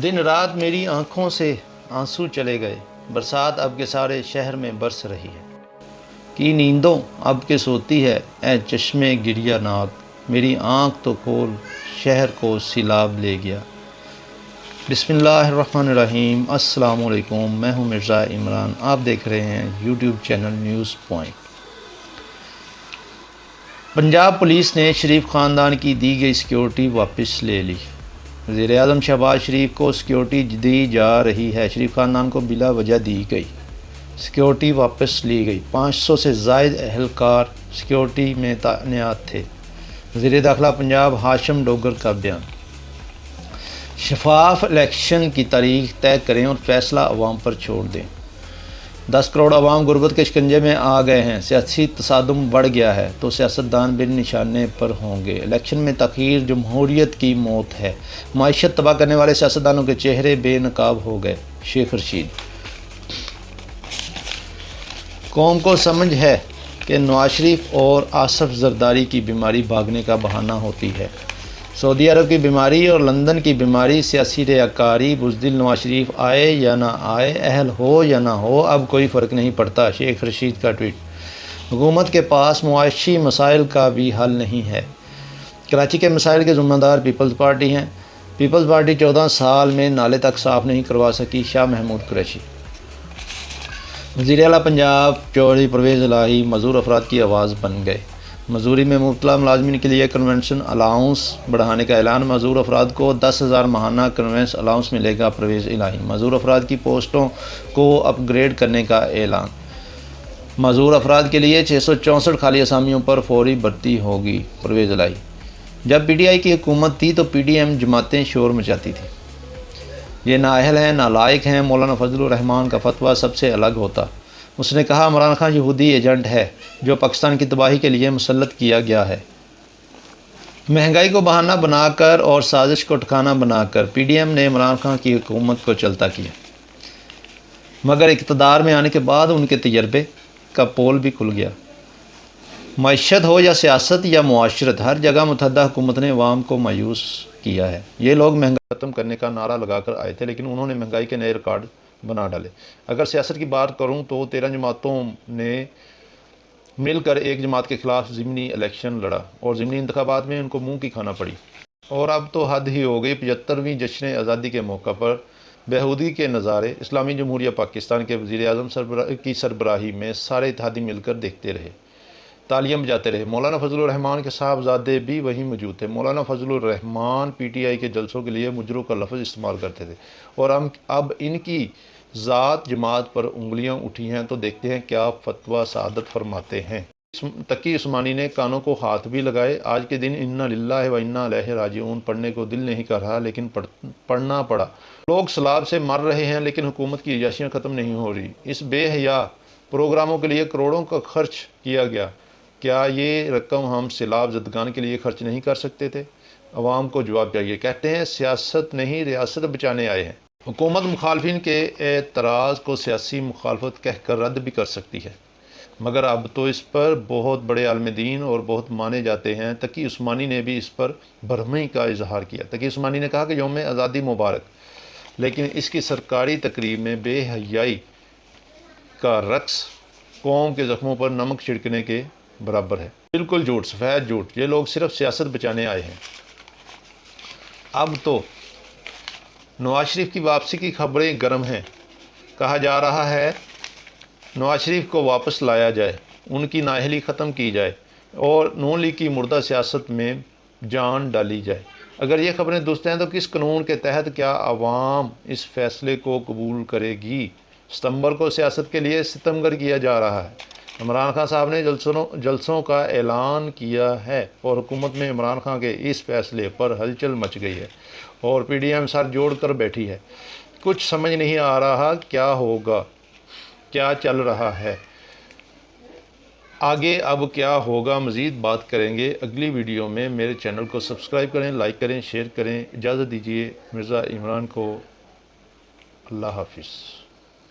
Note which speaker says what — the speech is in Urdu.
Speaker 1: دن رات میری آنکھوں سے آنسو چلے گئے، برسات اب کے سارے شہر میں برس رہی ہے۔ کی نیندوں اب کے سوتی ہے، اے چشمے گریہ ناک، میری آنکھ تو کھول شہر کو سیلاب لے گیا۔ بسم اللہ الرحمن الرحیم۔ السلام علیکم، میں ہوں مرزا عمران، آپ دیکھ رہے ہیں YouTube channel news point. Punjab police نے شریف خاندان کی دی گئی سیکیورٹی واپس لے لی۔ وزیر اعظم شہباز شریف کو سیکیورٹی دی جا رہی ہے، شریف خاندان کو بلا وجہ دی گئی سیکیورٹی واپس لی گئی۔ 500 سے زائد اہلکار سیکیورٹی میں تعینات تھے۔ وزیر داخلہ پنجاب ہاشم ڈوگر کا بیان۔ شفاف الیکشن کی تاریخ طے کریں اور فیصلہ عوام پر چھوڑ دیں۔ 10 کروڑ عوام غربت کے شکنجے میں آ گئے ہیں، سیاسی تصادم بڑھ گیا ہے تو سیاستدان بن نشانے پر ہوں گے۔ الیکشن میں تاخیر جمہوریت کی موت ہے، معیشت تباہ کرنے والے سیاستدانوں کے چہرے بے نقاب ہو گئے۔ شیخ رشید۔ قوم کو سمجھ ہے کہ نواز شریف اور آصف زرداری کی بیماری بھاگنے کا بہانہ ہوتی ہے۔ سعودی عرب کی بیماری اور لندن کی بیماری، سیاسی ریاکاری، بزدل نواز شریف آئے یا نہ آئے، اہل ہو یا نہ ہو، اب کوئی فرق نہیں پڑتا۔ شیخ رشید کا ٹویٹ۔ حکومت کے پاس معاشی مسائل کا بھی حل نہیں ہے۔ کراچی کے مسائل کے ذمہ دار پیپلز پارٹی ہیں۔ پیپلز پارٹی 14 سال میں نالے تک صاف نہیں کروا سکی۔ شاہ محمود قریشی۔ وزیر اعلیٰ پنجاب چودھری پرویز الہی معذور افراد کی آواز بن گئے۔ مزدوری میں مبتلا ملازمین کے لیے کنونشن الاؤنس بڑھانے کا اعلان۔ معذور افراد کو 10,000 ماہانہ کنونشن الاؤنس ملے گا، پرویز الہی۔ معذور افراد کی پوسٹوں کو اپ گریڈ کرنے کا اعلان۔ معذور افراد کے لیے 664 خالی اسامیوں پر فوری بھرتی ہوگی، پرویز الہی۔ جب پی ٹی آئی کی حکومت تھی تو پی ڈی ایم جماعتیں شور مچاتی تھیں۔ یہ نااہل ہیں، نالائق ہیں۔ مولانا فضل الرحمان کا فتویٰ سب سے الگ ہوتا۔ اس نے کہا عمران خان یہودی ایجنٹ ہے جو پاکستان کی تباہی کے لیے مسلط کیا گیا ہے۔ مہنگائی کو بہانہ بنا کر اور سازش کو ٹھکانہ بنا کر پی ڈی ایم نے عمران خان کی حکومت کو چلتا کیا، مگر اقتدار میں آنے کے بعد ان کے تجربے کا پول بھی کھل گیا۔ معیشت ہو یا سیاست یا معاشرت، ہر جگہ متحدہ حکومت نے عوام کو مایوس کیا ہے۔ یہ لوگ مہنگائی ختم کرنے کا نعرہ لگا کر آئے تھے، لیکن انہوں نے مہنگائی کے نئے ریکارڈ بنا ڈالے۔ اگر سیاست کی بات کروں تو 13 جماعتوں نے مل کر ایک جماعت کے خلاف ضمنی الیکشن لڑا اور ضمنی انتخابات میں ان کو منہ کی کھانا پڑی۔ اور اب تو حد ہی ہو گئی۔ 75ویں جشن آزادی کے موقع پر بےہودی کے نظارے اسلامی جمہوریہ پاکستان کے وزیر اعظم کی سربراہی میں سارے اتحادی مل کر دیکھتے رہے، تالیاں بجاتے رہے۔ مولانا فضل الرحمان کے صاحبزادے بھی وہیں موجود تھے۔ مولانا فضل الرحمان پی ٹی آئی کے جلسوں کے لیے مجرم کا لفظ استعمال کرتے تھے، اور اب ان کی ذات جماعت پر انگلیاں اٹھی ہیں تو دیکھتے ہیں کیا فتویٰ سعادت فرماتے ہیں۔ تقی عثمانی نے کانوں کو ہاتھ بھی لگائے۔ آج کے دن انا للہ و انا الیہ راجعون پڑھنے کو دل نہیں کر رہا، لیکن پڑھنا پڑا۔ لوگ سیلاب سے مر رہے ہیں لیکن حکومت کی عیاشیاں ختم نہیں ہو رہی۔ اس بے حیا پروگراموں کے لیے کروڑوں کا خرچ کیا گیا، کیا یہ رقم ہم سیلاب زدگان کے لیے خرچ نہیں کر سکتے تھے؟ عوام کو جواب چاہیے۔ کہتے ہیں سیاست نہیں ریاست بچانے آئے ہیں۔ حکومت مخالفین کے اعتراض کو سیاسی مخالفت کہہ کر رد بھی کر سکتی ہے، مگر اب تو اس پر بہت بڑے عالم دین اور بہت مانے جاتے ہیں۔ تقی عثمانی نے بھی اس پر برہمی کا اظہار کیا۔ تقی عثمانی نے کہا کہ یوم آزادی مبارک، لیکن اس کی سرکاری تقریب میں بے حیائی کا رقص قوم کے زخموں پر نمک چھڑکنے کے برابر ہے۔ بالکل جھوٹ، سفید جھوٹ۔ یہ لوگ صرف سیاست بچانے آئے ہیں۔ اب تو نواز شریف کی واپسی کی خبریں گرم ہیں۔ کہا جا رہا ہے نواز شریف کو واپس لایا جائے، ان کی نااہلی ختم کی جائے اور نون لیگ کی مردہ سیاست میں جان ڈالی جائے۔ اگر یہ خبریں درست ہیں تو کس قانون کے تحت کیا عوام اس فیصلے کو قبول کرے گی؟ ستمبر کو سیاست کے لیے ستمگر کیا جا رہا ہے۔ عمران خان صاحب نے جلسوں کا اعلان کیا ہے اور حکومت میں عمران خان کے اس فیصلے پر ہلچل مچ گئی ہے اور پی ڈی ایم سر جوڑ کر بیٹھی ہے۔ کچھ سمجھ نہیں آ رہا کیا ہوگا، کیا چل رہا ہے آگے، اب کیا ہوگا۔ مزید بات کریں گے اگلی ویڈیو میں۔ میرے چینل کو سبسکرائب کریں، لائک کریں، شیئر کریں۔ اجازت دیجیے مرزا عمران کو۔ اللہ حافظ۔